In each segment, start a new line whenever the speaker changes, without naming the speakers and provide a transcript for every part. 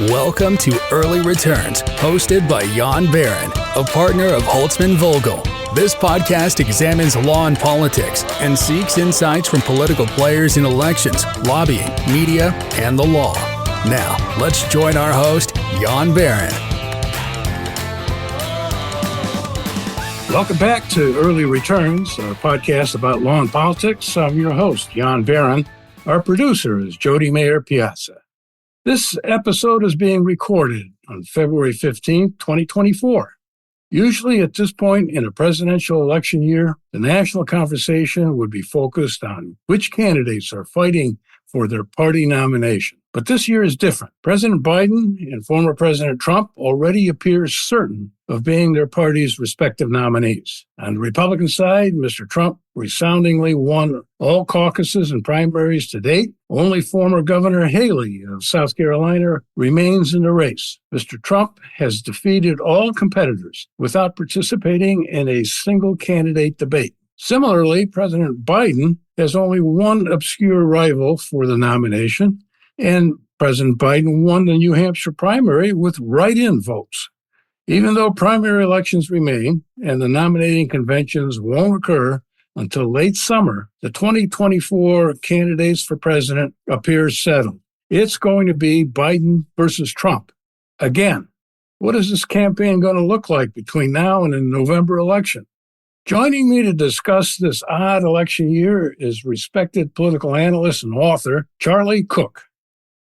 Welcome to Early Returns, hosted by Jan Barron, a partner of Holtzman Vogel. This podcast examines law and politics and seeks insights from political players in elections, lobbying, media, and the law. Now, let's join our host, Jan Barron.
Welcome back to Early Returns, a podcast about law and politics. I'm your host, Jan Barron. Our producer is Jody Mayer Piazza. This episode is being recorded on February 15th, 2024. Usually at this point in a presidential election year, the national conversation would be focused on which candidates are fighting for their party nomination. But this year is different. President Biden and former President Trump already appear certain of being their party's respective nominees. On the Republican side, Mr. Trump resoundingly won all caucuses and primaries to date. Only former Governor Haley of South Carolina remains in the race. Mr. Trump has defeated all competitors without participating in a single candidate debate. Similarly, President Biden has only one obscure rival for the nomination, and President Biden won the New Hampshire primary with write-in votes. Even though primary elections remain and the nominating conventions won't occur until late summer, the 2024 candidates for president appear settled. It's going to be Biden versus Trump. Again, what is this campaign going to look like between now and the November election? Joining me to discuss this odd election year is respected political analyst and author Charlie Cook.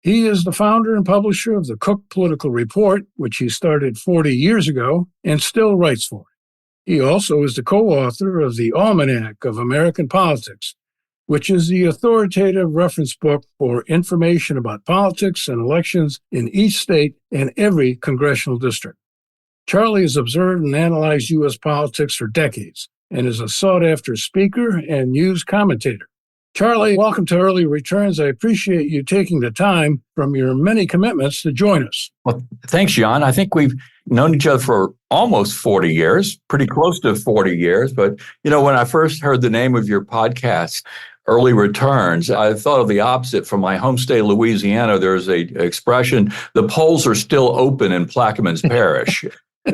He is the founder and publisher of the Cook Political Report, which he started 40 years ago and still writes for. He also is the co-author of the Almanac of American Politics, which is the authoritative reference book for information about politics and elections in each state and every congressional district. Charlie has observed and analyzed U.S. politics for decades and is a sought-after speaker and news commentator. Charlie, welcome to Early Returns. I appreciate you taking the time from your many commitments to join us.
Well, thanks, Jan. I think we've known each other for almost 40 years, pretty close to 40 years. But, when I first heard the name of your podcast, Early Returns, I thought of the opposite. From my home state, Louisiana, there's an expression, the polls are still open in Plaquemines Parish.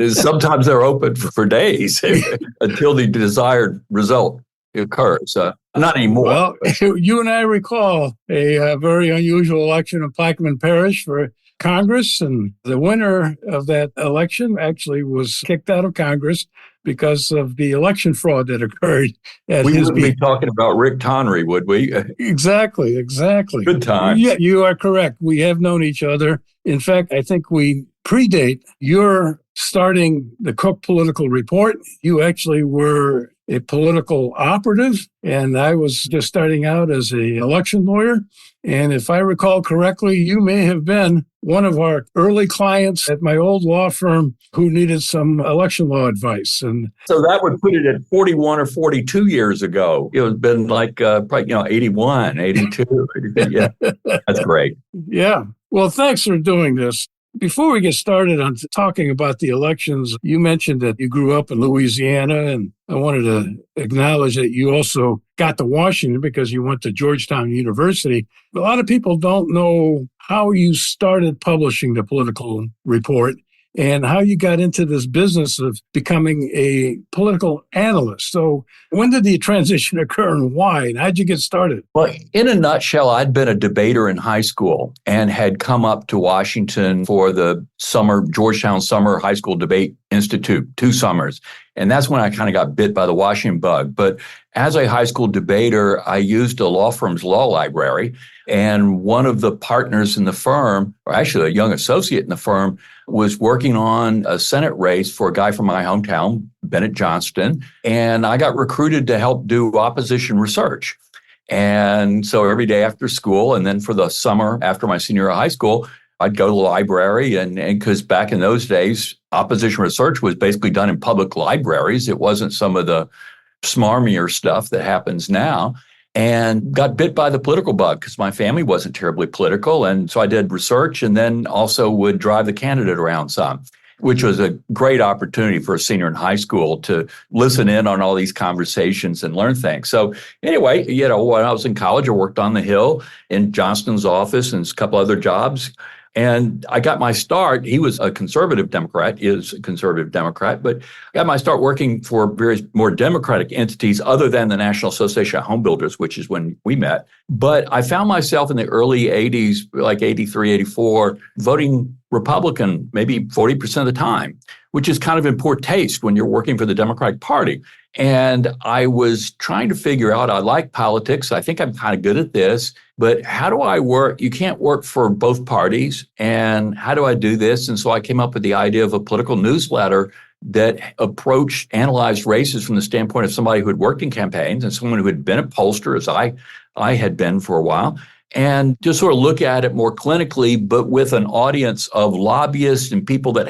Sometimes they're open for days until the desired result occurs. Not anymore.
Well, you and I recall a very unusual election in Plaquemine Parish for Congress, and the winner of that election actually was kicked out of Congress because of the election fraud that occurred.
We wouldn't be talking about Rick Tonry, would we?
Exactly.
Good time.
Yeah, you are correct. We have known each other. In fact, I think we predate your starting the Cook Political Report. You actually were a political operative, and I was just starting out as an election lawyer. And if I recall correctly, you may have been one of our early clients at my old law firm who needed some election law advice. And
so that would put it at 41 or 42 years ago. It would have been like, probably, 81, 82. Yeah, that's great.
Yeah. Well, thanks for doing this. Before we get started on talking about the elections, you mentioned that you grew up in Louisiana, and I wanted to acknowledge that you also got to Washington because you went to Georgetown University. A lot of people don't know how you started publishing the Political Report and how you got into this business of becoming a political analyst. So when did the transition occur and why? And how'd you get started?
Well, in a nutshell, I'd been a debater in high school and had come up to Washington for the Georgetown Summer High School Debate Institute, 2 summers. And that's when I kind of got bit by the Washington bug. But as a high school debater, I used a law firm's law library. And one of the partners in the firm, or actually a young associate in the firm, was working on a Senate race for a guy from my hometown, Bennett Johnston. And I got recruited to help do opposition research. And so every day after school, and then for the summer after my senior year of high school, I'd go to the library, and because back in those days, opposition research was basically done in public libraries. It wasn't some of the smarmier stuff that happens now, and got bit by the political bug because my family wasn't terribly political. And so I did research and then also would drive the candidate around some, which was a great opportunity for a senior in high school to listen in on all these conversations and learn things. So anyway, when I was in college, I worked on the Hill in Johnston's office and a couple other jobs. And I got my start. He was a conservative Democrat, is a conservative Democrat, but I got my start working for various more democratic entities other than the National Association of Home Builders, which is when we met. But I found myself in the early 80s, like 83, 84, voting Republican maybe 40% of the time, which is kind of in poor taste when you're working for the Democratic Party. And I was trying to figure out, I like politics. I think I'm kind of good at this, but how do I work? You can't work for both parties. And how do I do this? And so I came up with the idea of a political newsletter that analyzed races from the standpoint of somebody who had worked in campaigns and someone who had been a pollster, as I had been for a while, and just sort of look at it more clinically, but with an audience of lobbyists and people that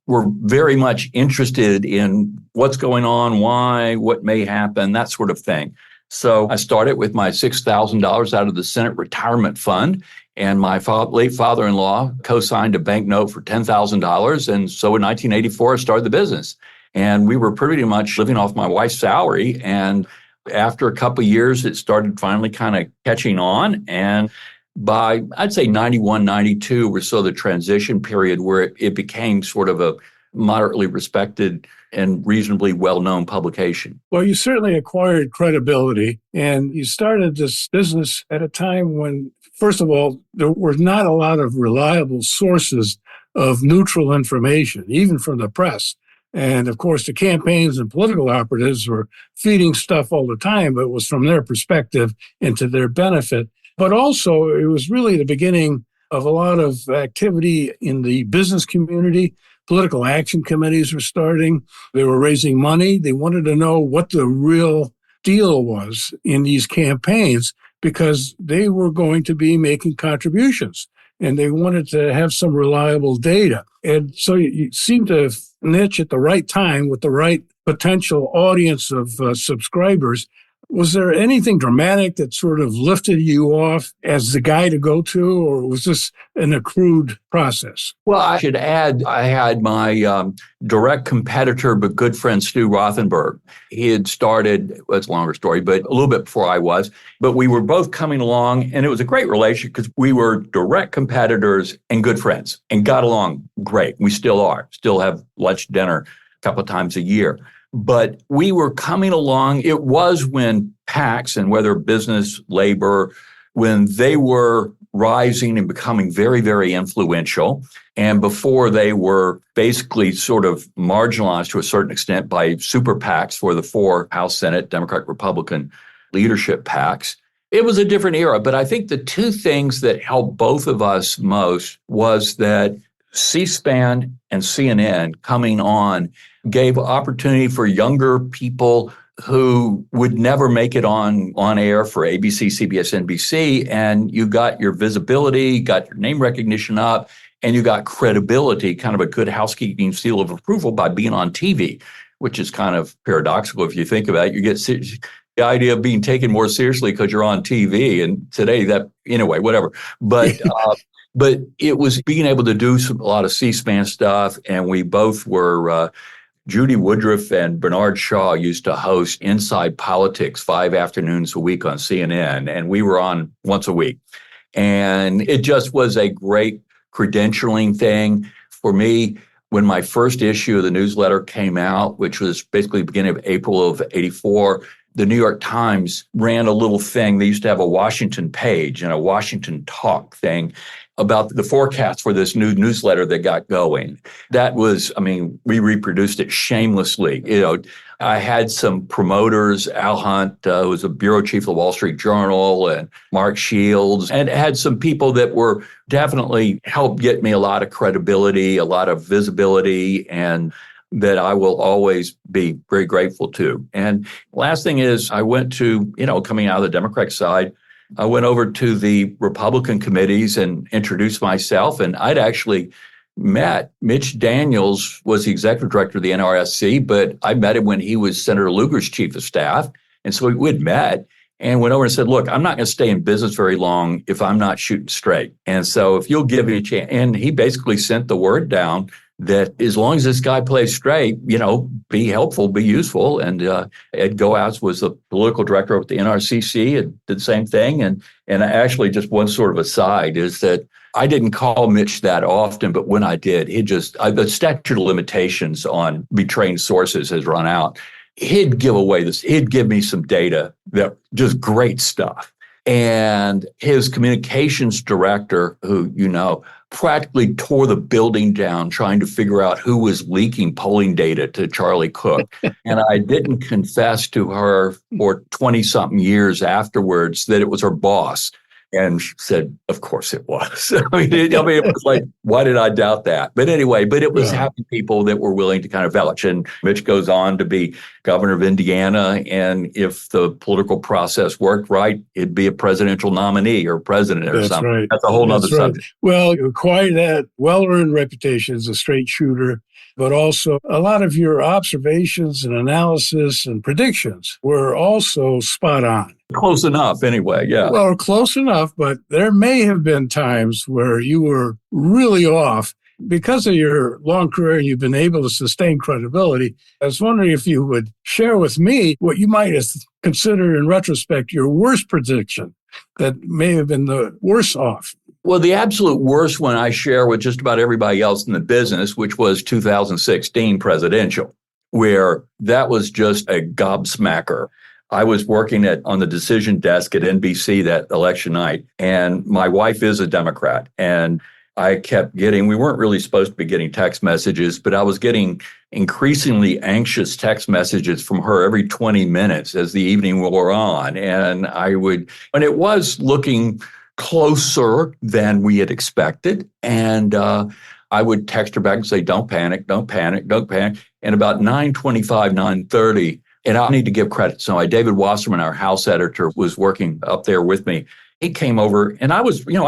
were very much interested in what's going on, why, what may happen, that sort of thing. So I started with my $6,000 out of the Senate Retirement Fund, and my late father-in-law co-signed a bank note for $10,000. And so in 1984, I started the business. And we were pretty much living off my wife's salary. And after a couple of years, it started finally kind of catching on. And by, I'd say 91, 92 or so, the transition period where it became sort of a moderately respected and reasonably well-known publication.
Well, you certainly acquired credibility, and you started this business at a time when, first of all, there were not a lot of reliable sources of neutral information, even from the press. And of course, the campaigns and political operatives were feeding stuff all the time, but it was from their perspective and to their benefit. But also, it was really the beginning of a lot of activity in the business community. Political action committees were starting. They were raising money. They wanted to know what the real deal was in these campaigns because they were going to be making contributions and they wanted to have some reliable data. And so you seem to niche at the right time with the right potential audience of subscribers. Was there anything dramatic that sort of lifted you off as the guy to go to, or was this an accrued process?
Well, I should add, I had my direct competitor, but good friend, Stu Rothenberg. He had started, well, it's a longer story, but a little bit before I was. But we were both coming along, and it was a great relationship because we were direct competitors and good friends and got along great. We still are, still have lunch, dinner a couple of times a year. But we were coming along. It was when PACs, and whether business, labor, when they were rising and becoming very, very influential. And before they were basically sort of marginalized to a certain extent by super PACs for the 4 House, Senate, Democrat, Republican leadership PACs. It was a different era. But I think the two things that helped both of us most was that C-SPAN and CNN coming on gave opportunity for younger people who would never make it on air for ABC, CBS, NBC. And you got your visibility, got your name recognition up, and you got credibility, kind of a good housekeeping seal of approval by being on TV, which is kind of paradoxical if you think about it. You get the idea of being taken more seriously because you're on TV. And today that, anyway, whatever. But but it was being able to do a lot of C-SPAN stuff. And we both were Judy Woodruff and Bernard Shaw used to host Inside Politics 5 afternoons a week on CNN, and we were on once a week. And it just was a great credentialing thing for me. When my first issue of the newsletter came out, which was basically the beginning of April of 84, the New York Times ran a little thing. They used to have a Washington page and a Washington talk thing about the forecast for this new newsletter that got going. That was, I mean, we reproduced it shamelessly. You know, I had some promoters, Al Hunt, who was a bureau chief of the Wall Street Journal, and Mark Shields, and had some people that were definitely helped get me a lot of credibility, a lot of visibility, and that I will always be very grateful to. And last thing is, I went to, coming out of the Democratic side, I went over to the Republican committees and introduced myself. And I'd actually met Mitch Daniels, was the executive director of the NRSC, but I met him when he was Senator Lugar's chief of staff. And so we'd met and went over and said, look, I'm not going to stay in business very long if I'm not shooting straight. And so if you'll give me a chance. And he basically sent the word down that as long as this guy plays straight, be helpful, be useful. And Ed Goatz was the political director of the NRCC and did the same thing. And actually, just one sort of aside is that I didn't call Mitch that often, but when I did, the statute of limitations on betraying sources has run out. He'd give me some data that just great stuff. And his communications director, who, practically tore the building down trying to figure out who was leaking polling data to Charlie Cook. And I didn't confess to her for 20-something years afterwards that it was her boss. And she said, of course it was. It was like, why did I doubt that? But anyway, it was having people that were willing to kind of vouch. And Mitch goes on to be governor of Indiana. And if the political process worked right, it'd be a presidential nominee or president or something.
Right.
That's a whole other subject.
Well, quite that well-earned reputation as a straight shooter, but also a lot of your observations and analysis and predictions were also spot on.
Close enough, anyway, yeah.
Well, close enough, but there may have been times where you were really off because of your long career and you've been able to sustain credibility. I was wondering if you would share with me what you might have considered in retrospect your worst prediction that may have been the worst off.
Well, the absolute worst one I share with just about everybody else in the business, which was 2016 presidential, where that was just a gobsmacker. I was working on the decision desk at NBC that election night, and my wife is a Democrat. And I kept we weren't really supposed to be getting text messages, but I was getting increasingly anxious text messages from her every 20 minutes as the evening wore on. And it was looking closer than we had expected. And I would text her back and say, don't panic, don't panic, don't panic. And about 9:25, 9:30, and I need to give credit. So David Wasserman, our house editor, was working up there with me. He came over and I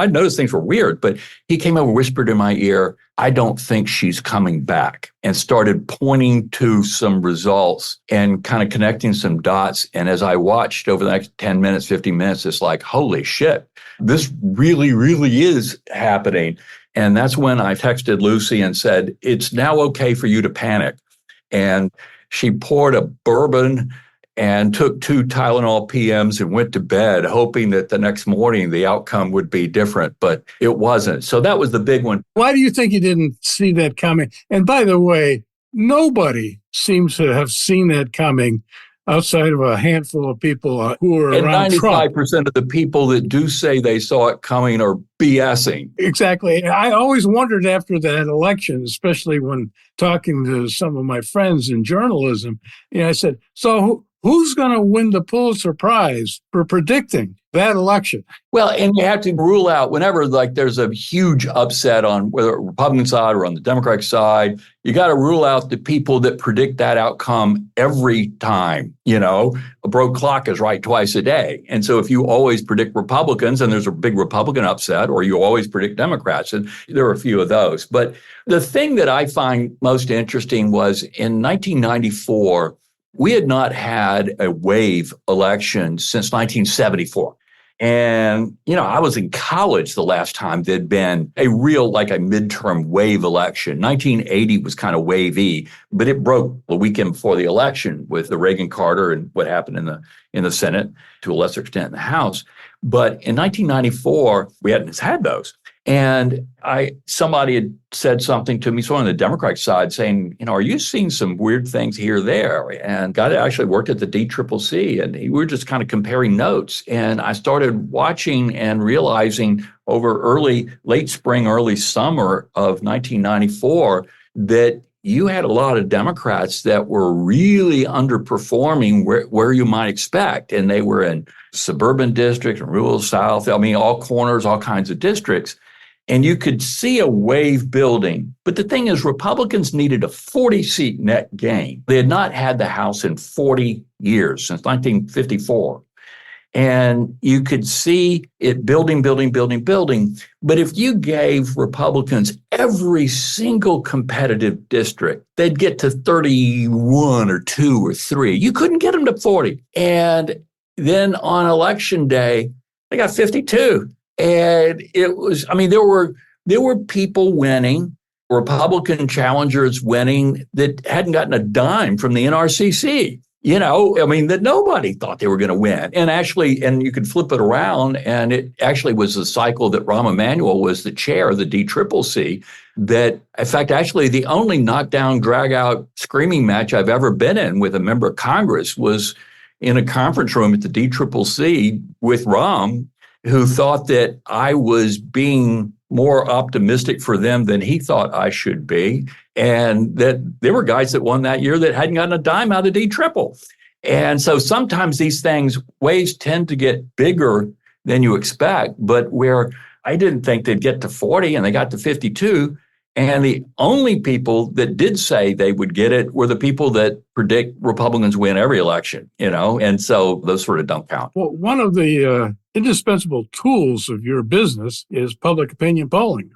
noticed things were weird, but he came over, whispered in my ear, I don't think she's coming back, and started pointing to some results and kind of connecting some dots. And as I watched over the next 10 minutes, 15 minutes, it's like, holy shit, this really, really is happening. And that's when I texted Lucy and said, it's now okay for you to panic. And she poured a bourbon and took 2 Tylenol PMs and went to bed, hoping that the next morning the outcome would be different, but it wasn't. So that was the big one.
Why do you think you didn't see that coming? And by the way, nobody seems to have seen that coming outside of a handful of people who are around Trump.
95% of the people that do say they saw it coming are BSing.
Exactly. I always wondered after that election, especially when talking to some of my friends in journalism, I said, so who's going to win the Pulitzer Prize for predicting that election?
Well, and you have to rule out whenever there's a huge upset on whether Republican side or on the Democratic side, you got to rule out the people that predict that outcome every time. A broke clock is right twice a day. And so if you always predict Republicans and there's a big Republican upset, or you always predict Democrats, and there are a few of those. But the thing that I find most interesting was in 1994, we had not had a wave election since 1974. And, I was in college the last time there'd been a real, a midterm wave election. 1980 was kind of wavy, but it broke the weekend before the election with the Reagan-Carter and what happened in the Senate, to a lesser extent in the House. But in 1994, we hadn't had those. And somebody had said something to me, so on the Democratic side, saying, are you seeing some weird things here or there? And guy that actually worked at the DCCC, and we were just kind of comparing notes. And I started watching and realizing over late spring, early summer of 1994, that you had a lot of Democrats that were really underperforming where you might expect. And they were in suburban districts and rural South, all corners, all kinds of districts. And you could see a wave building. But the thing is, Republicans needed a 40-seat net gain. They had not had the House in 40 years, since 1954. And you could see it building. But if you gave Republicans every single competitive district, they'd get to 31 or 2 or 3. You couldn't get them to 40. And then on election day, they got 52. And it was, there were people winning, Republican challengers winning that hadn't gotten a dime from the NRCC. That nobody thought they were going to win. And you could flip it around, and it actually was the cycle that Rahm Emanuel was the chair of the DCCC. That, in fact, actually the only knockdown, drag-out, screaming match I've ever been in with a member of Congress was in a conference room at the DCCC with Rahm, who thought that I was being more optimistic for them than he thought I should be. And that there were guys that won that year that hadn't gotten a dime out of D triple. And so sometimes these waves tend to get bigger than you expect, but where I didn't think they'd get to 40 and they got to 52. And the only people that did say they would get it were the people that predict Republicans win every election, and so those sort of don't count.
Well, one of the indispensable tools of your business is public opinion polling.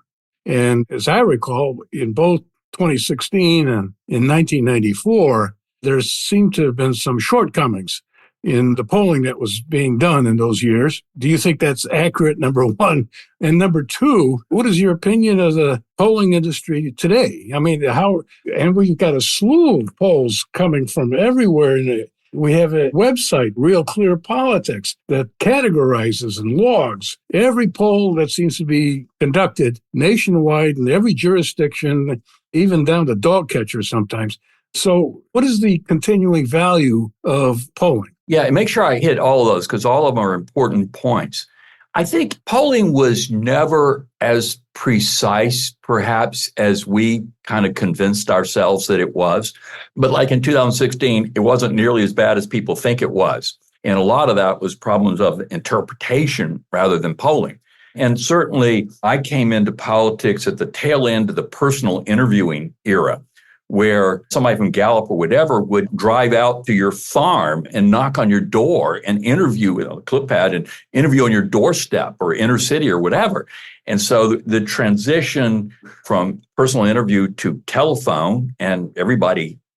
And as I recall, in both 2016 and in 1994, there seemed to have been some shortcomings in the polling that was being done in those years. Do you think that's accurate, number one? And number two, what is your opinion of the polling industry today? And we've got a slew of polls coming from everywhere. We have a website, Real Clear Politics, that categorizes and logs every poll that seems to be conducted nationwide in every jurisdiction, even down to dog catchers sometimes. So what is the continuing value of polling?
Yeah, and make sure I hit all of those because all of them are important points. I think polling was never as precise, perhaps, as we kind of convinced ourselves that it was. But like in 2016, it wasn't nearly as bad as people think it was. And a lot of that was problems of interpretation rather than polling. And certainly, I came into politics at the tail end of the personal interviewing era, where somebody from Gallup or whatever would drive out to your farm and knock on your door and interview with a clip pad and interview on your doorstep or inner city or whatever. And so the transition from personal interview to telephone, and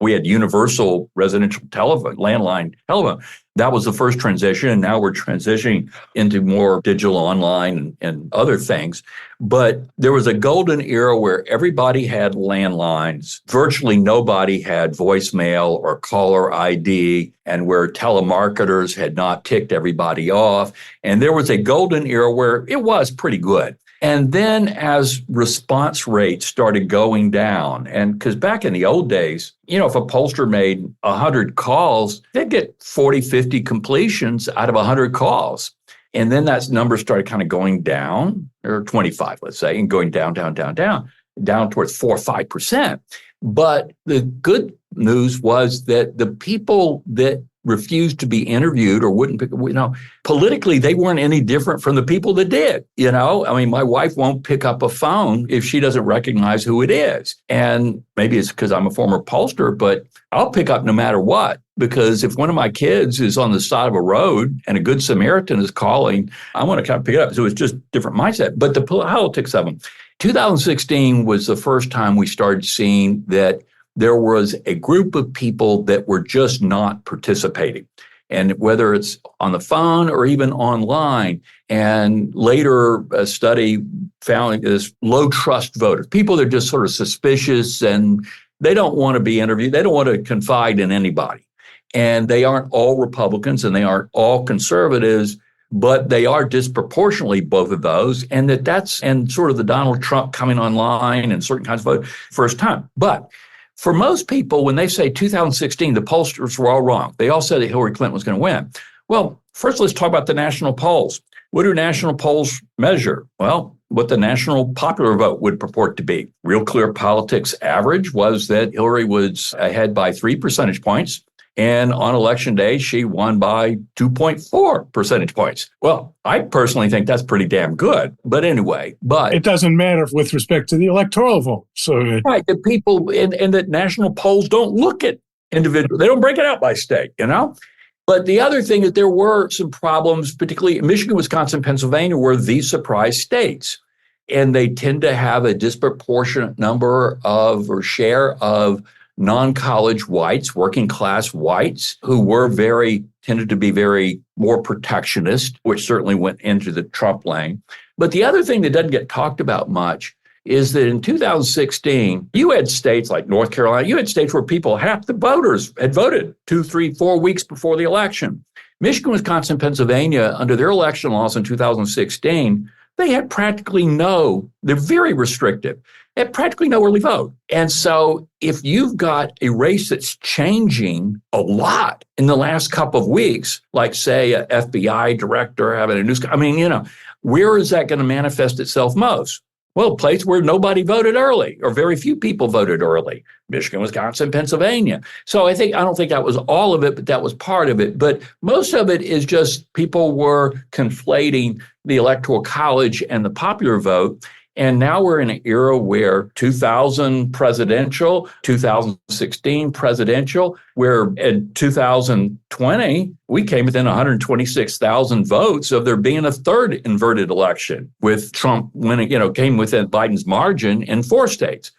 we had universal residential telephone, landline telephone. That was the first transition. And now we're transitioning into more digital online and other things. But there was a golden era where everybody had landlines. Virtually nobody had voicemail or caller ID, and where telemarketers had not ticked everybody off. And there was a golden era where it was pretty good. And then as response rates started going down, and because back in the old days, if a pollster made 100 calls, they'd get 40, 50 completions out of 100 calls. And then that number started kind of going down, or 25, let's say, and going down towards 4 or 5%. But the good news was that the people that refused to be interviewed or wouldn't pick, politically, they weren't any different from the people that did. My wife won't pick up a phone if she doesn't recognize who it is. And maybe it's because I'm a former pollster, but I'll pick up no matter what, because if one of my kids is on the side of a road and a good Samaritan is calling, I want to kind of pick it up. So it's just different mindset. But the politics of them. 2016 was the first time we started seeing that there was a group of people that were just not participating. And whether it's on the phone or even online, and later a study found this low trust voters, people that are just sort of suspicious and they don't want to be interviewed. They don't want to confide in anybody. And they aren't all Republicans and they aren't all conservatives, but they are disproportionately both of those. And and sort of the Donald Trump coming online and certain kinds of vote first time. But for most people, when they say 2016, the pollsters were all wrong. They all said that Hillary Clinton was going to win. Well, first, let's talk about the national polls. What do national polls measure? Well, what the national popular vote would purport to be. Real Clear Politics average was that Hillary was ahead by 3 percentage points. And on election day, she won by 2.4 percentage points. Well, I personally think that's pretty damn good. But anyway,
it doesn't matter with respect to the electoral vote. So
right, the people in the national polls don't look at individual. They don't break it out by state, But the other thing is there were some problems, particularly Michigan, Wisconsin, Pennsylvania, were the surprise states. And they tend to have a disproportionate number of or share of non-college whites, working class whites, who tended to be very more protectionist, which certainly went into the Trump lane. But the other thing that doesn't get talked about much is that in 2016, you had states like North Carolina, you had states where half the voters had voted 2, 3, 4 weeks before the election. Michigan, Wisconsin, Pennsylvania, under their election laws in 2016, they had they're very restrictive, they had practically no early vote. And so if you've got a race that's changing a lot in the last couple of weeks, like say an FBI director having a news, where is that going to manifest itself most? Well, a place where nobody voted early or very few people voted early, Michigan, Wisconsin, Pennsylvania. So I don't think that was all of it, but that was part of it. But most of it is just people were conflating the Electoral College and the popular vote. And now we're in an era where 2000 presidential, 2016 presidential, where in 2020, we came within 126,000 votes of there being a third inverted election, with Trump winning, came within Biden's margin in 4 states.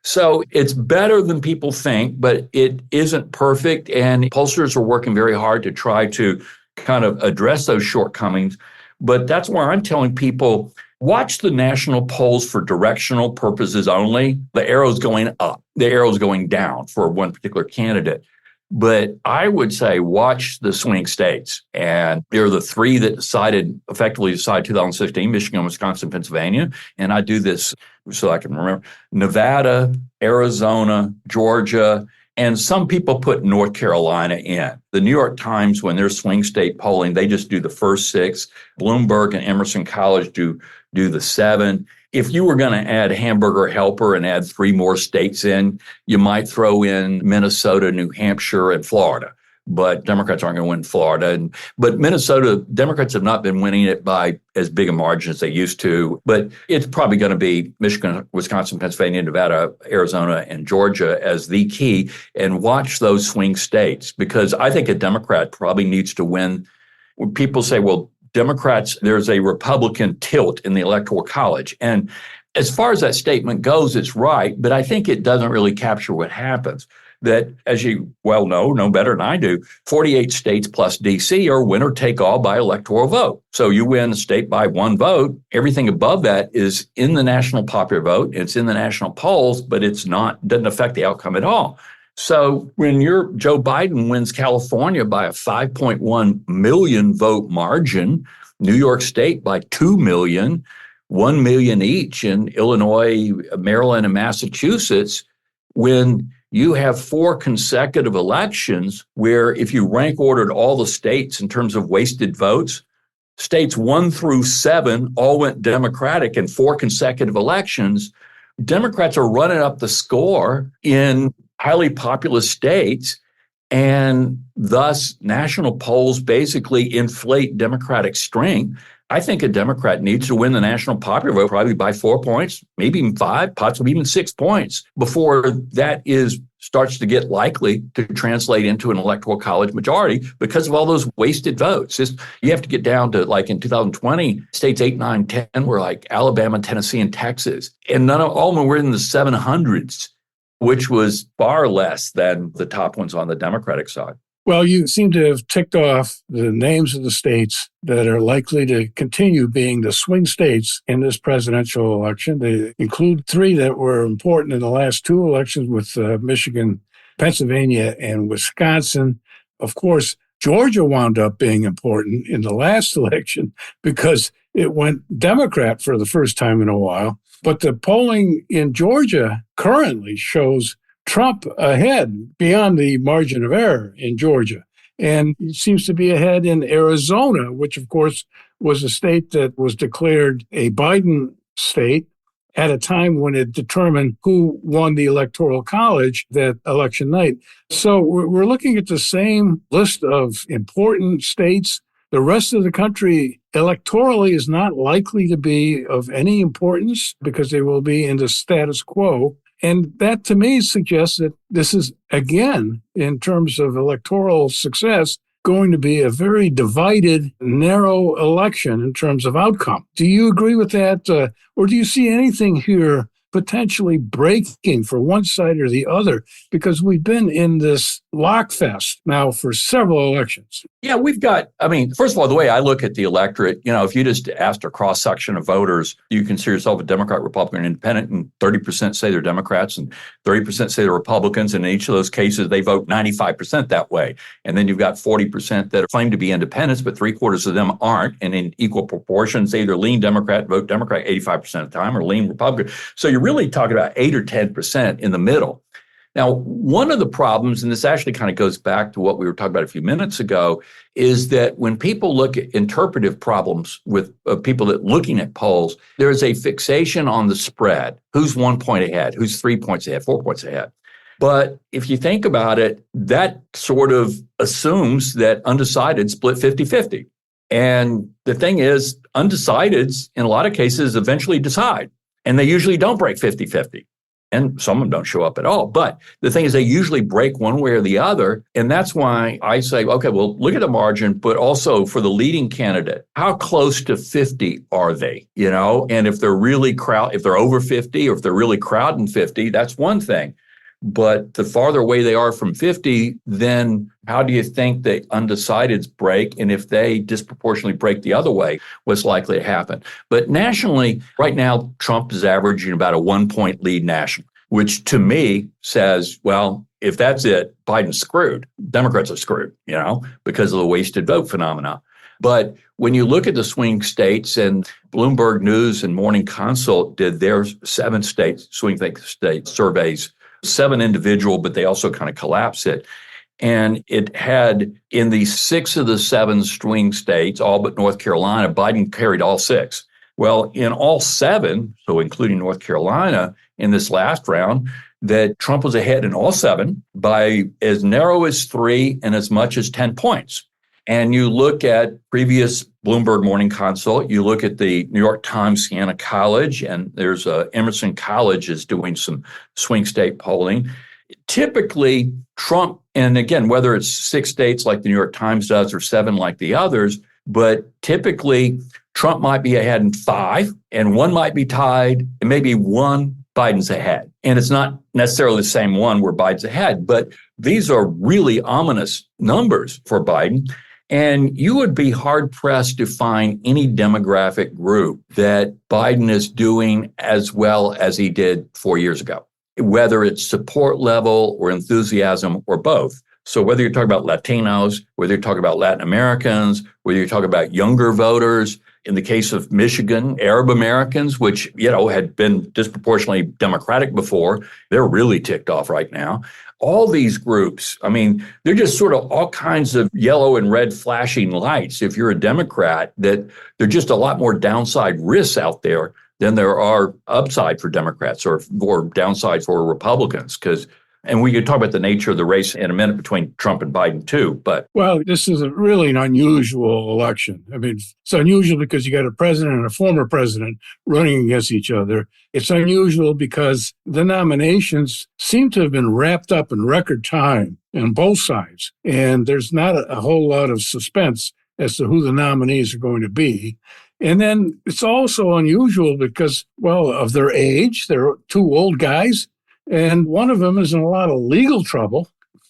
So it's better than people think, but it isn't perfect. And pollsters are working very hard to try to kind of address those shortcomings. But that's why I'm telling people, watch the national polls for directional purposes only. The arrow's going up, the arrow's going down for one particular candidate. But I would say watch the swing states. And there are the 3 that effectively decided 2016, Michigan, Wisconsin, Pennsylvania. And I do this so I can remember: Nevada, Arizona, Georgia, and some people put North Carolina in. The New York Times, when they're swing state polling, they just do the first 6. Bloomberg and Emerson College do the 7. If you were going to add Hamburger Helper and add 3 more states in, you might throw in Minnesota, New Hampshire, and Florida. But Democrats aren't going to win Florida. But Minnesota, Democrats have not been winning it by as big a margin as they used to. But it's probably going to be Michigan, Wisconsin, Pennsylvania, Nevada, Arizona, and Georgia as the key. And watch those swing states, because I think a Democrat probably needs to win. When people say, well, Democrats, there's a Republican tilt in the Electoral College. And as far as that statement goes, it's right, but I think it doesn't really capture what happens. That, as you well know better than I do, 48 states plus D.C. are winner take all by electoral vote. So you win a state by 1 vote. Everything above that is in the national popular vote. It's in the national polls, but doesn't affect the outcome at all. So when Joe Biden wins California by a 5.1 million vote margin, New York State by 2 million, 1 million each in Illinois, Maryland, and Massachusetts, when you have 4 consecutive elections where, if you rank ordered all the states in terms of wasted votes, states 1 through 7 all went Democratic in 4 consecutive elections. Democrats are running up the score in highly populous states, and thus national polls basically inflate Democratic strength. I think a Democrat needs to win the national popular vote probably by 4 points, maybe even 5, possibly even 6 points before that starts to get likely to translate into an electoral college majority because of all those wasted votes. You have to get down to, like in 2020, states 8, 9, 10 were like Alabama, Tennessee, and Texas. And all of them were in the 700s, which was far less than the top ones on the Democratic side.
Well, you seem to have ticked off the names of the states that are likely to continue being the swing states in this presidential election. They include 3 that were important in the last 2 elections with Michigan, Pennsylvania, and Wisconsin. Of course, Georgia wound up being important in the last election because it went Democrat for the first time in a while. But the polling in Georgia currently shows Trump ahead beyond the margin of error in Georgia. And he seems to be ahead in Arizona, which, of course, was a state that was declared a Biden state at a time when it determined who won the Electoral College that election night. So we're looking at the same list of important states. The rest of the country electorally is not likely to be of any importance because they will be in the status quo. And that, to me, suggests that this is, again, in terms of electoral success, going to be a very divided, narrow election in terms of outcome. Do you agree with that? Or do you see anything here potentially breaking for one side or the other? Because we've been in this lockfest now for several elections.
Yeah, first of all, the way I look at the electorate, if you just asked a cross section of voters, you consider yourself a Democrat, Republican, Independent, and 30% say they're Democrats and 30% say they're Republicans. And in each of those cases, they vote 95% that way. And then you've got 40% that claim to be independents, but 3/4 of them aren't. And in equal proportions, they either lean Democrat, vote Democrat 85% of the time, or lean Republican. So you're really talking about 8 or 10% in the middle. Now, one of the problems, and this actually kind of goes back to what we were talking about a few minutes ago, is that when people look at interpretive problems with people that looking at polls, there is a fixation on the spread. Who's 1 point ahead? Who's 3 points ahead? 4 points ahead? But if you think about it, that sort of assumes that undecided split 50-50. And the thing is, undecideds, in a lot of cases, eventually decide. And they usually don't break 50-50. And some of them don't show up at all. But the thing is, they usually break one way or the other. And that's why I say, okay, well, look at the margin, but also for the leading candidate, how close to 50 are they? And if they're really if they're over 50, or if they're really crowding 50, that's one thing. But the farther away they are from 50, then how do you think the undecideds break? And if they disproportionately break the other way, what's likely to happen? But nationally, right now, Trump is averaging about a 1 point lead nationally, which to me says, well, if that's it, Biden's screwed. Democrats are screwed, because of the wasted vote phenomena. But when you look at the swing states, and Bloomberg News and Morning Consult did their 7 swing state surveys, 7 individual, but they also kind of collapse it. And it had in the 6 of the 7 swing states, all but North Carolina, Biden carried all 6. Well, in all 7, so including North Carolina, in this last round, that Trump was ahead in all 7 by as narrow as 3 and as much as 10 points. And you look at previous Bloomberg Morning Consult, you look at the New York Times Siena College, and there's Emerson College is doing some swing state polling. Typically, Trump, and again, whether it's 6 states like the New York Times does or 7 like the others, but typically Trump might be ahead in 5, and 1 might be tied, and maybe 1 Biden's ahead. And it's not necessarily the same one where Biden's ahead, but these are really ominous numbers for Biden. And you would be hard-pressed to find any demographic group that Biden is doing as well as he did 4 years ago, whether it's support level or enthusiasm or both. So whether you're talking about Latinos, whether you're talking about Latin Americans, whether you're talking about younger voters, in the case of Michigan, Arab Americans, which, had been disproportionately Democratic before, they're really ticked off right now. All these groups, they're just sort of all kinds of yellow and red flashing lights. If you're a Democrat, that there are just a lot more downside risks out there than there are upside for Democrats or downside for Republicans. And we could talk about the nature of the race in a minute between Trump and Biden, too. But
well, this is really an unusual election. It's unusual because you got a president and a former president running against each other. It's unusual because the nominations seem to have been wrapped up in record time on both sides. And there's not a whole lot of suspense as to who the nominees are going to be. And then it's also unusual because, well, of their age, they're 2 old guys. And one of them is in a lot of legal trouble.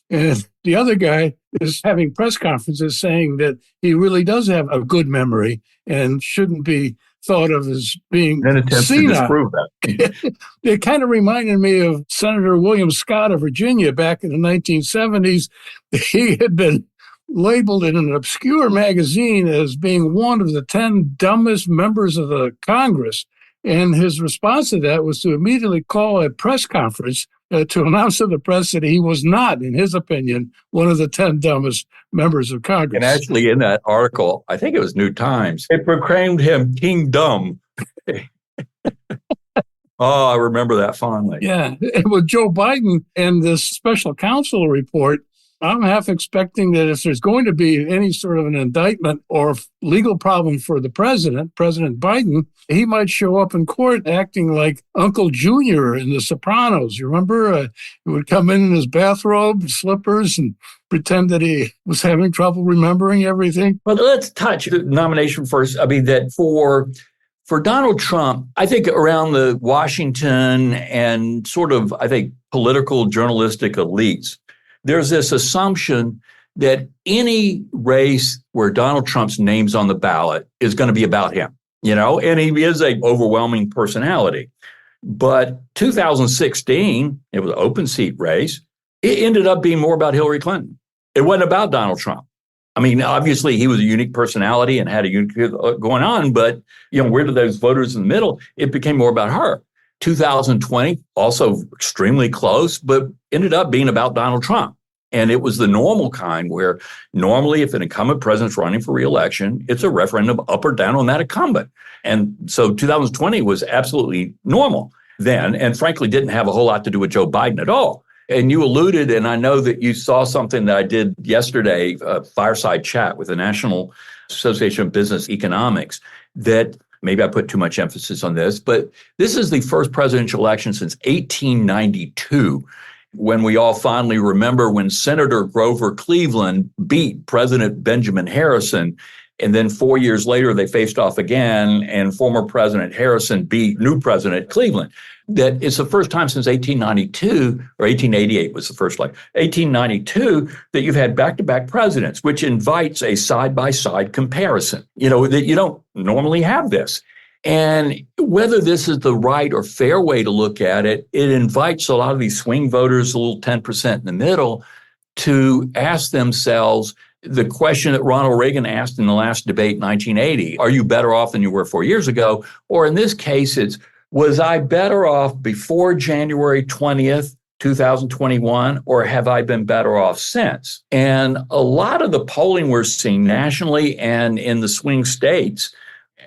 And the other guy is having press conferences saying that he really does have a good memory and shouldn't be thought of as being
an attempt to disprove that.
It kind of reminded me of Senator William Scott of Virginia back in the 1970s. He had been labeled in an obscure magazine as being one of the 10 dumbest members of the Congress. And his response to that was to immediately call a press conference to announce to the press that he was not, in his opinion, one of the 10 dumbest members of Congress.
And actually in that article, I think it was New Times, it proclaimed him King Dumb. Oh, I remember that fondly.
Yeah. And with Joe Biden and this special counsel report, I'm half expecting that if there's going to be any sort of an indictment or legal problem for the President Biden, he might show up in court acting like Uncle Junior in The Sopranos. You remember? He would come in his bathrobe, slippers, and pretend that he was having trouble remembering everything.
Well, let's touch the nomination first. That for For Donald Trump, I think around the Washington and sort of, I think, political journalistic elites, there's this assumption that any race where Donald Trump's name's on the ballot is going to be about him, and he is an overwhelming personality. But 2016, it was an open seat race. It ended up being more about Hillary Clinton. It wasn't about Donald Trump. I mean, obviously, he was a unique personality and had a unique going on, but, where did those voters in the middle? It became more about her. 2020, also extremely close, but ended up being about Donald Trump. And it was the normal kind where normally if an incumbent president's running for re-election, it's a referendum up or down on that incumbent. And so 2020 was absolutely normal then, and frankly, didn't have a whole lot to do with Joe Biden at all. And you alluded, and I know that you saw something that I did yesterday, a fireside chat with the National Association of Business Economics, that maybe I put too much emphasis on this, but this is the first presidential election since 1892, when we all fondly remember when Senator Grover Cleveland beat President Benjamin Harrison. And then 4 years later, they faced off again, and former President Harrison beat new President Cleveland. That it's the first time since 1892, or 1888 was the first, 1892, that you've had back-to-back presidents, which invites a side-by-side comparison, that you don't normally have this. And whether this is the right or fair way to look at it, it invites a lot of these swing voters, a little 10% in the middle, to ask themselves the question that Ronald Reagan asked in the last debate in 1980, are you better off than you were 4 years ago? Or in this case, it's, was I better off before January 20th, 2021, or have I been better off since? And a lot of the polling we're seeing nationally and in the swing states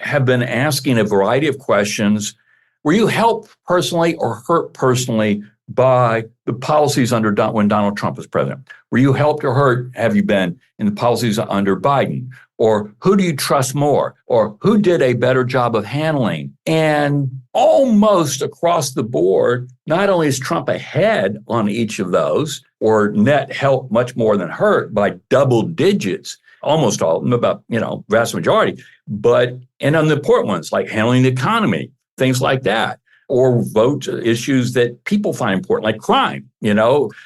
have been asking a variety of questions. Were you helped personally or hurt personally by the policies under when Donald Trump was president? Were you helped or hurt, have you been, in the policies under Biden? Or who do you trust more? Or who did a better job of handling? And almost across the board, not only is Trump ahead on each of those, or net help much more than hurt by double digits, almost all of them, about, vast majority, and on the important ones like handling the economy, things like that, or vote issues that people find important, like crime.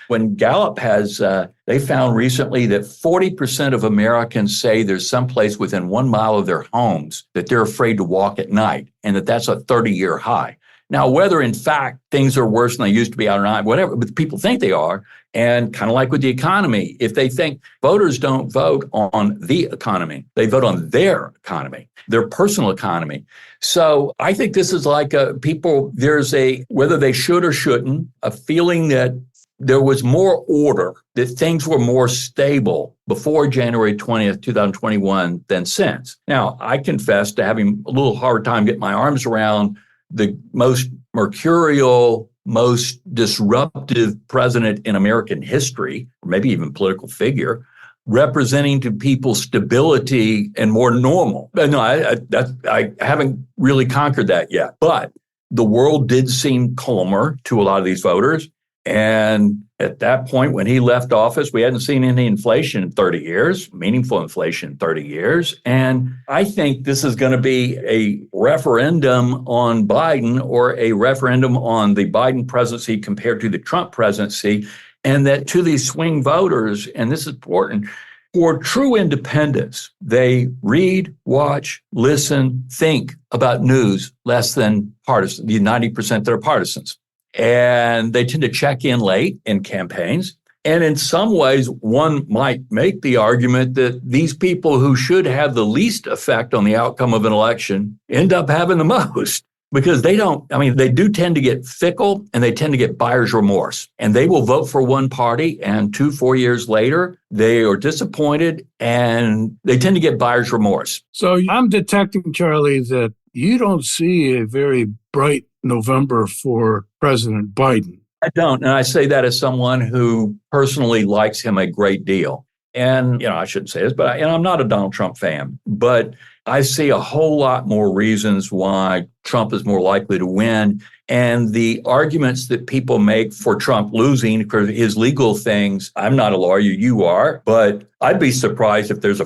When Gallup has, they found recently that 40% of Americans say there's someplace within 1 mile of their homes that they're afraid to walk at night, and that's a 30-year high. Now, whether in fact things are worse than they used to be out or not, whatever, but people think they are. And kind of like with the economy, if they think voters don't vote on the economy, they vote on their economy, their personal economy. So I think this is like there's whether they should or shouldn't, a feeling that there was more order, that things were more stable before January 20th, 2021 than since. Now, I confess to having a little hard time getting my arms around the most mercurial, most disruptive president in American history, or maybe even political figure, representing to people stability and more normal. No, I haven't really conquered that yet. But the world did seem calmer to a lot of these voters. And at that point, when he left office, we hadn't seen any inflation in 30 years, meaningful inflation in 30 years. And I think this is going to be a referendum on Biden, or a referendum on the Biden presidency compared to the Trump presidency. And that to these swing voters, and this is important, for true independence, they read, watch, listen, think about news less than partisan, the 90% that are partisans. And they tend to check in late in campaigns. And in some ways, one might make the argument that these people who should have the least effect on the outcome of an election end up having the most, because they do tend to get fickle, and they tend to get buyer's remorse. And they will vote for one party, and 2-4 years later, they are disappointed, and they tend to get buyer's remorse.
So I'm detecting, Charlie, that you don't see a very bright November for President Biden.
I don't. And I say that as someone who personally likes him a great deal. And, I shouldn't say this, but I'm not a Donald Trump fan. But I see a whole lot more reasons why Trump is more likely to win. And the arguments that people make for Trump losing for his legal things, I'm not a lawyer, you are, but I'd be stunned if there's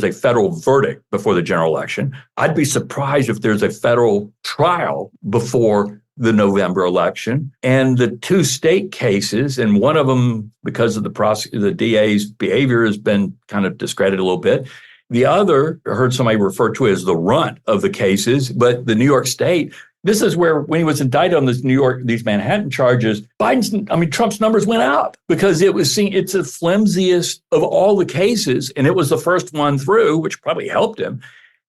a federal verdict before the general election. I'd be surprised if there's a federal trial before the November election. And the two state cases, and one of them, because of the DA's behavior, has been kind of discredited a little bit. The other, I heard somebody refer to as the runt of the cases, but the New York State, this is where, when he was indicted on these Manhattan charges, Trump's numbers went up because it's the flimsiest of all the cases. And it was the first one through, which probably helped him,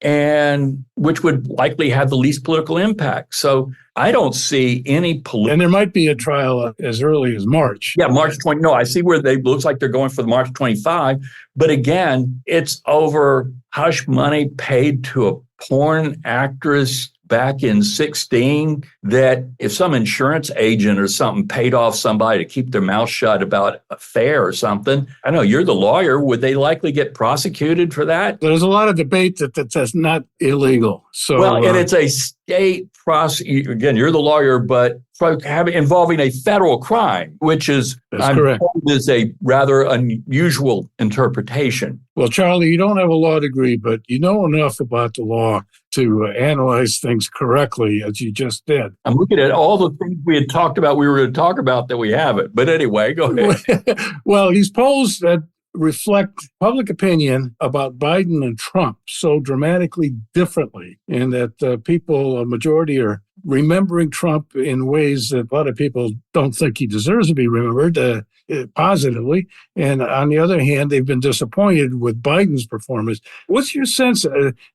and which would likely have the least political impact. So I don't see any political.
And there might be a trial as early as March.
Yeah, March 20. No, I see where looks like they're going for the March 25. But again, it's over hush money paid to a porn actress back in 2016, that if some insurance agent or something paid off somebody to keep their mouth shut about a affair or something, I know you're the lawyer, would they likely get prosecuted for that?
There's a lot of debate that's not illegal. So,
and it's a state prosecution. Again, you're the lawyer, but involving a federal crime, which is, I'm told, is a rather unusual interpretation.
Well, Charlie, you don't have a law degree, but you know enough about the law to analyze things correctly, as you just did.
I'm looking at all the things we had talked about, we were going to talk about that we haven't. But anyway, go ahead.
Well, these polls that reflect public opinion about Biden and Trump so dramatically differently, and that a majority are remembering Trump in ways that a lot of people don't think he deserves to be remembered positively. And on the other hand, they've been disappointed with Biden's performance. What's your sense?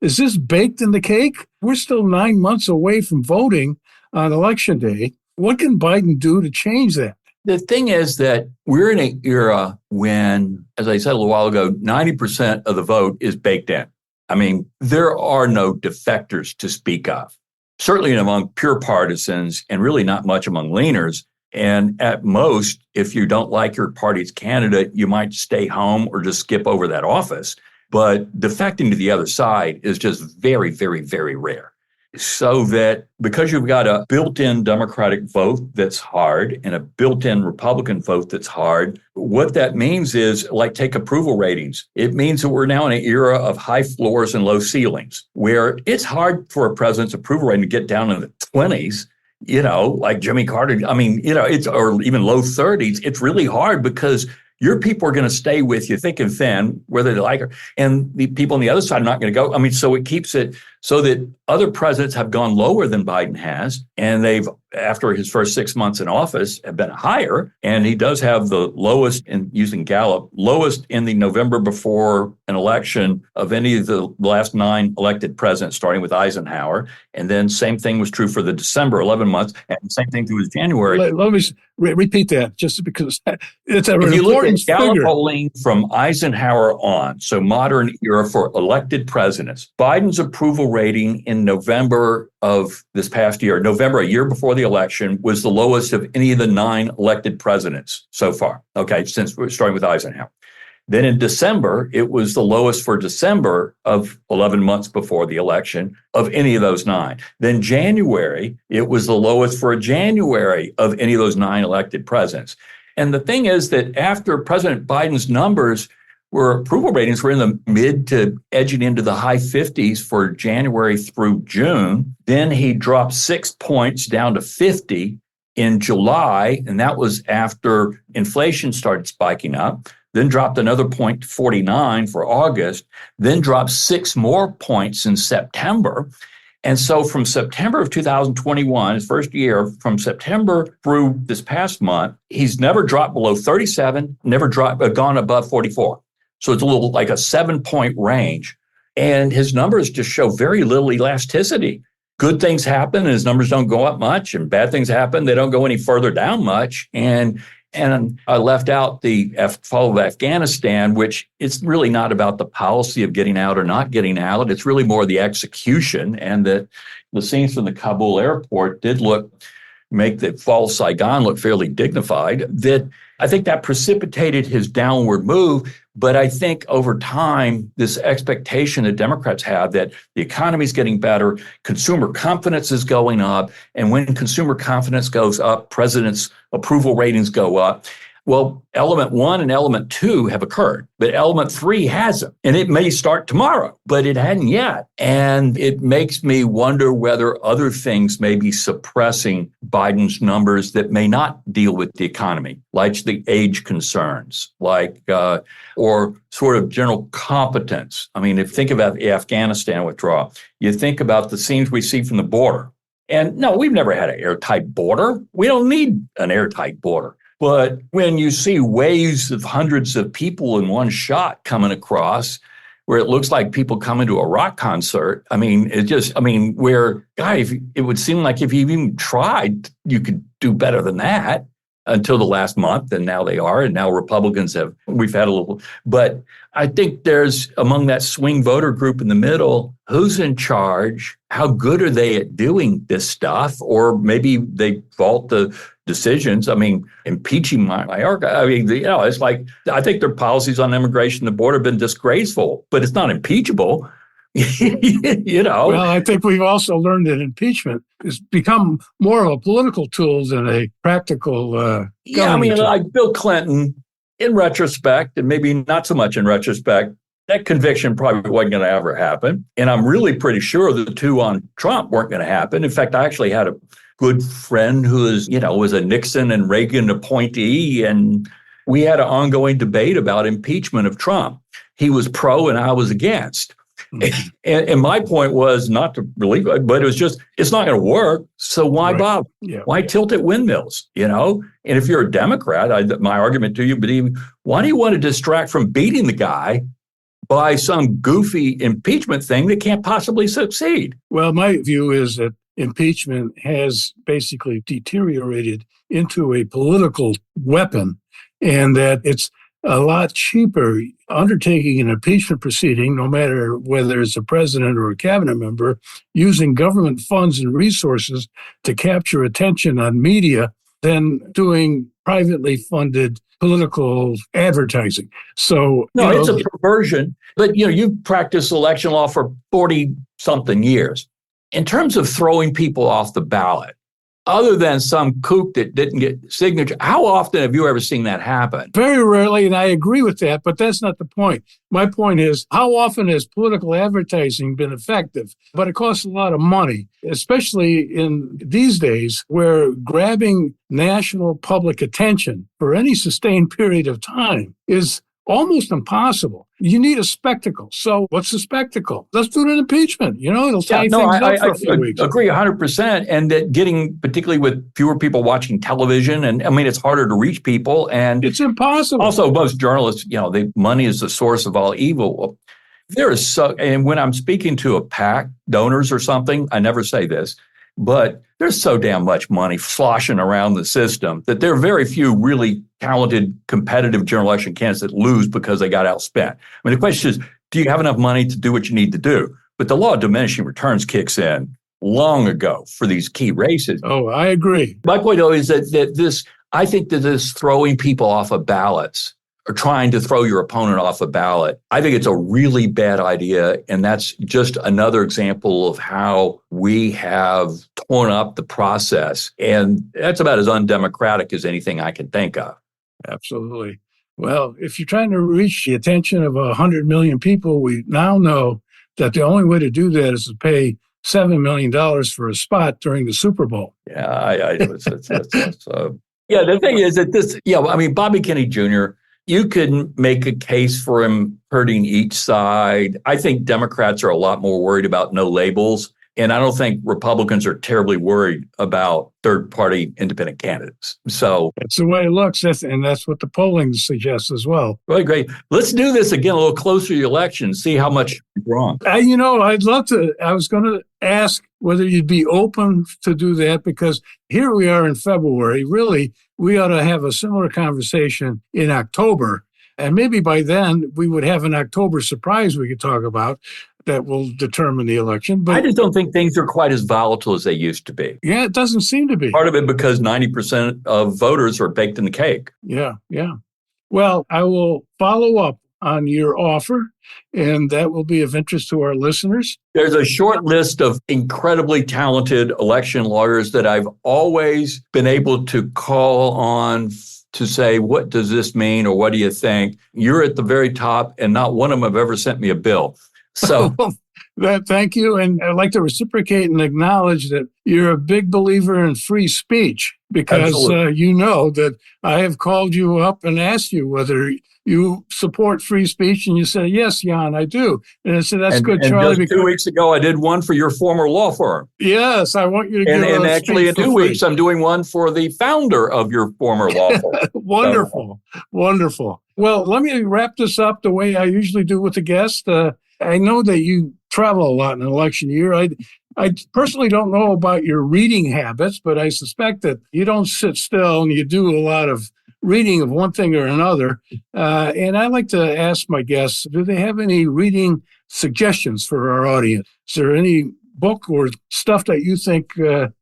Is this baked in the cake? We're still 9 months away from voting on Election Day. What can Biden do to change that?
The thing is that we're in an era when, as I said a little while ago, 90% of the vote is baked in. I mean, there are no defectors to speak of, certainly among pure partisans and really not much among leaners. And at most, if you don't like your party's candidate, you might stay home or just skip over that office. But defecting to the other side is just very, very, very rare. So that because you've got a built-in Democratic vote that's hard and a built-in Republican vote that's hard, what that means is, like, take approval ratings. It means that we're now in an era of high floors and low ceilings, where it's hard for a president's approval rating to get down in the 20s, like Jimmy Carter. I mean, or even low 30s. It's really hard because your people are going to stay with you thick and thin, whether they like it. And the people on the other side are not going to go. I mean, so it keeps it so that other presidents have gone lower than Biden has. And they've, after his first 6 months in office, have been higher. And he does have the lowest, using Gallup, lowest in the November before an election of any of the last 9 elected presidents, starting with Eisenhower. And then same thing was true for the December 11 months, and same thing through his January.
Let me repeat that, just because it's an
if you look at Gallup
figure.
Polling from Eisenhower on, so modern era for elected presidents, Biden's approval rating in November of this past year, November, a year before the election, was the lowest of any of the 9 elected presidents so far. Okay, since we're starting with Eisenhower. Then in December, it was the lowest for December of 11 months before the election of any of those 9. Then January, it was the lowest for January of any of those 9 elected presidents. And the thing is that after President Biden's numbers approval ratings were in the mid to edging into the high 50s for January through June, then he dropped 6 points down to 50 in July, and that was after inflation started spiking up. Then dropped another point to 49 for August, then dropped 6 more points in September. And so from September of 2021, his first year, from September through this past month, he's never dropped below 37, never gone above 44. So it's a little like a 7-point range. And his numbers just show very little elasticity. Good things happen and his numbers don't go up much, and bad things happen, they don't go any further down much. And I left out the fall of Afghanistan, which it's really not about the policy of getting out or not getting out. It's really more the execution, and that the scenes from the Kabul airport did look make the fall Saigon look fairly dignified, that I think that precipitated his downward move. But I think over time, this expectation that Democrats have that the economy is getting better, consumer confidence is going up, and when consumer confidence goes up, president's approval ratings go up. Well, element 1 and element 2 have occurred, but element 3 hasn't. And it may start tomorrow, but it hadn't yet. And it makes me wonder whether other things may be suppressing Biden's numbers that may not deal with the economy, like the age concerns, or sort of general competence. I mean, if you think about the Afghanistan withdrawal, you think about the scenes we see from the border. And no, we've never had an airtight border. We don't need an airtight border. But when you see waves of hundreds of people in one shot coming across, where it looks like people coming to a rock concert, it would seem like if you even tried, you could do better than that until the last month, and now they are, and now we've had a little, but I think there's, among that swing voter group in the middle, who's in charge? How good are they at doing this stuff? Or maybe they fault the decisions. I mean, impeaching Mayorkas. It's like, I think their policies on immigration and the border have been disgraceful, but it's not impeachable.
Well, I think we've also learned that impeachment has become more of a political tool than a practical government tool.
Like Bill Clinton, in retrospect, and maybe not so much in retrospect, that conviction probably wasn't going to ever happen. And I'm really pretty sure the 2 on Trump weren't going to happen. In fact, I actually had a good friend who was a Nixon and Reagan appointee, and we had an ongoing debate about impeachment of Trump. He was pro and I was against. And my point was not to believe it, but it was just, it's not going to work. So why bother? Yeah. Why tilt at windmills, And if you're a Democrat, my argument to you, but even, why do you want to distract from beating the guy by some goofy impeachment thing that can't possibly succeed?
Well, my view is that impeachment has basically deteriorated into a political weapon, and that it's a lot cheaper undertaking an impeachment proceeding, no matter whether it's a president or a cabinet member, using government funds and resources to capture attention on media than doing privately funded political advertising. So
it's a perversion. But you've practiced election law for 40-something years. In terms of throwing people off the ballot, other than some kook that didn't get signature, how often have you ever seen that happen?
Very rarely, and I agree with that, but that's not the point. My point is, how often has political advertising been effective? But it costs a lot of money, especially in these days where grabbing national public attention for any sustained period of time is almost impossible. You need a spectacle. So what's the spectacle? Let's do an impeachment. It'll tie things up for a few weeks.
I agree 100%. And that getting, particularly with fewer people watching television, and it's harder to reach people. And
it's impossible.
Also, most journalists, money is the source of all evil. And when I'm speaking to a PAC, donors or something, I never say this, but there's so damn much money sloshing around the system that there are very few really talented, competitive general election candidates that lose because they got outspent. The question is, do you have enough money to do what you need to do? But the law of diminishing returns kicks in long ago for these key races.
Oh, I agree.
My point, though, is that I think that this throwing people off of ballots or trying to throw your opponent off a ballot, I think it's a really bad idea. And that's just another example of how we have torn up the process. And that's about as undemocratic as anything I can think of.
Absolutely. Well, if you're trying to reach the attention of 100 million people, we now know that the only way to do that is to pay $7 million for a spot during the Super Bowl.
Yeah, the thing is that Bobby Kennedy Jr., you can make a case for him hurting each side. I think Democrats are a lot more worried about no labels. And I don't think Republicans are terribly worried about third-party independent candidates. So
that's the way it looks. And that's what the polling suggests as well.
Really great. Let's do this again a little closer to the election, see how much you're wrong.
I'd love to. I was going to ask whether you'd be open to do that, because here we are in February. Really, we ought to have a similar conversation in October. And maybe by then we would have an October surprise we could talk about. that will determine the election. But
I just don't think things are quite as volatile as they used to be.
yeah, it doesn't seem to be.
Part of it because 90% of voters are baked in the cake.
Yeah. Well, I will follow up on your offer, and that will be of interest to our listeners.
There's a short list of incredibly talented election lawyers that I've always been able to call on to say, what does this mean, or what do you think? You're at the very top, and not one of them have ever sent me a bill. So
thank you. And I'd like to reciprocate and acknowledge that you're a big believer in free speech, because you know that I have called you up and asked you whether you support free speech, and you said, yes, Jan, I do. And I said, that's good, Charlie.
Just 2 weeks ago, I did one for your former law firm.
Yes, I want you to give
And actually, in 2 weeks, I'm doing one for the founder of your former law firm.
Wonderful. Well, let me wrap this up the way I usually do with the guest. I know that you travel a lot in an election year. I personally don't know about your reading habits, but I suspect that you don't sit still and you do a lot of reading of one thing or another. And I like to ask my guests, do they have any reading suggestions for our audience? Is there any book or stuff that you think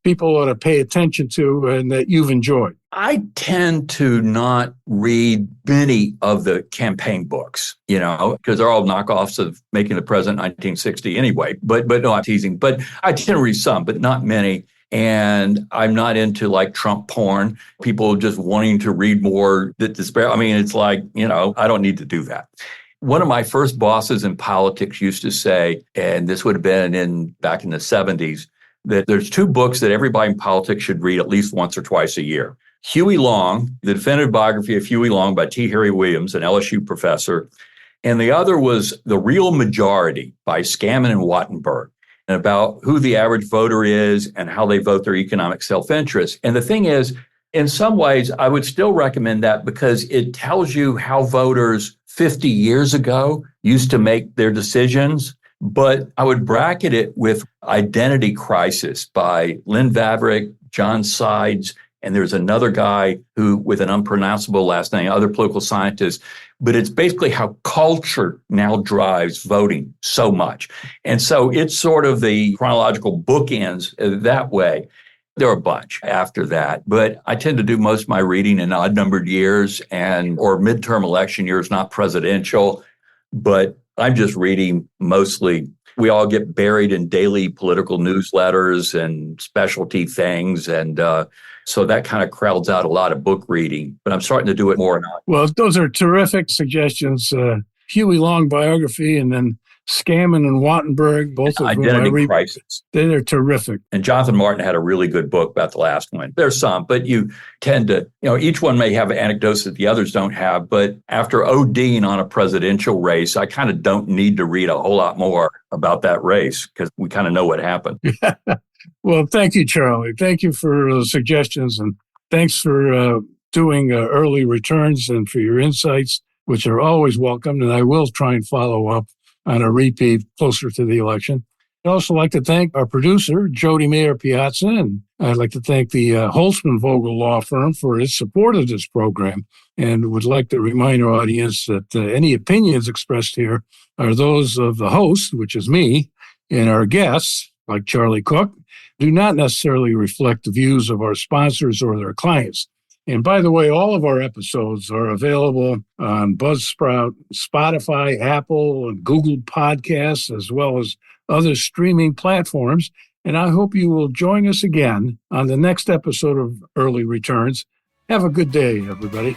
people ought to pay attention to and that you've enjoyed?
I tend to not read many of the campaign books, because they're all knockoffs of Making the President 1960 anyway. But no, I'm teasing. But I tend to read some, but not many. And I'm not into like Trump porn, people just wanting to read more that despair. I mean, it's like, I don't need to do that. One of my first bosses in politics used to say, and this would have been back in the 70s, that there's two books that everybody in politics should read at least once or twice a year. Huey Long, the definitive biography of Huey Long by T. Harry Williams, an LSU professor. And the other was The Real Majority by Scammon and Wattenberg, and about who the average voter is and how they vote their economic self-interest. And the thing is, in some ways, I would still recommend that because it tells you how voters 50 years ago used to make their decisions. But I would bracket it with Identity Crisis by Lynn Vavreck, John Sides, and there's another guy who with an unpronounceable last name, other political scientists. But it's basically how culture now drives voting so much. And so it's sort of the chronological bookends that way. There are a bunch after that, but I tend to do most of my reading in odd-numbered years or midterm election years, not presidential. But I'm just reading mostly. We all get buried in daily political newsletters and specialty things, and so that kind of crowds out a lot of book reading. But I'm starting to do it more now.
Well, those are terrific suggestions. Huey Long biography, and then Scammon and Wattenberg, both of
Identity Crisis.
They're terrific.
And Jonathan Martin had a really good book about the last one. There's some, but you tend to, each one may have anecdotes that the others don't have. But after ODing on a presidential race, I kind of don't need to read a whole lot more about that race because we kind of know what happened.
Well, thank you, Charlie. Thank you for the suggestions, and thanks for doing early returns and for your insights, which are always welcome. And I will try and follow up on a repeat closer to the election. I'd also like to thank our producer, Jody Mayer Piazza, and I'd like to thank the Holtzman Vogel Law Firm for its support of this program, and would like to remind our audience that any opinions expressed here are those of the host, which is me, and our guests, like Charlie Cook, do not necessarily reflect the views of our sponsors or their clients. And by the way, all of our episodes are available on Buzzsprout, Spotify, Apple, and Google Podcasts, as well as other streaming platforms. And I hope you will join us again on the next episode of Early Returns. Have a good day, everybody.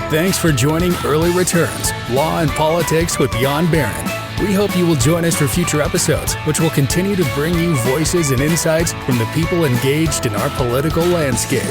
Thanks for joining Early Returns, Law and Politics with Jan Barron. We hope you will join us for future episodes, which will continue to bring you voices and insights from the people engaged in our political landscape.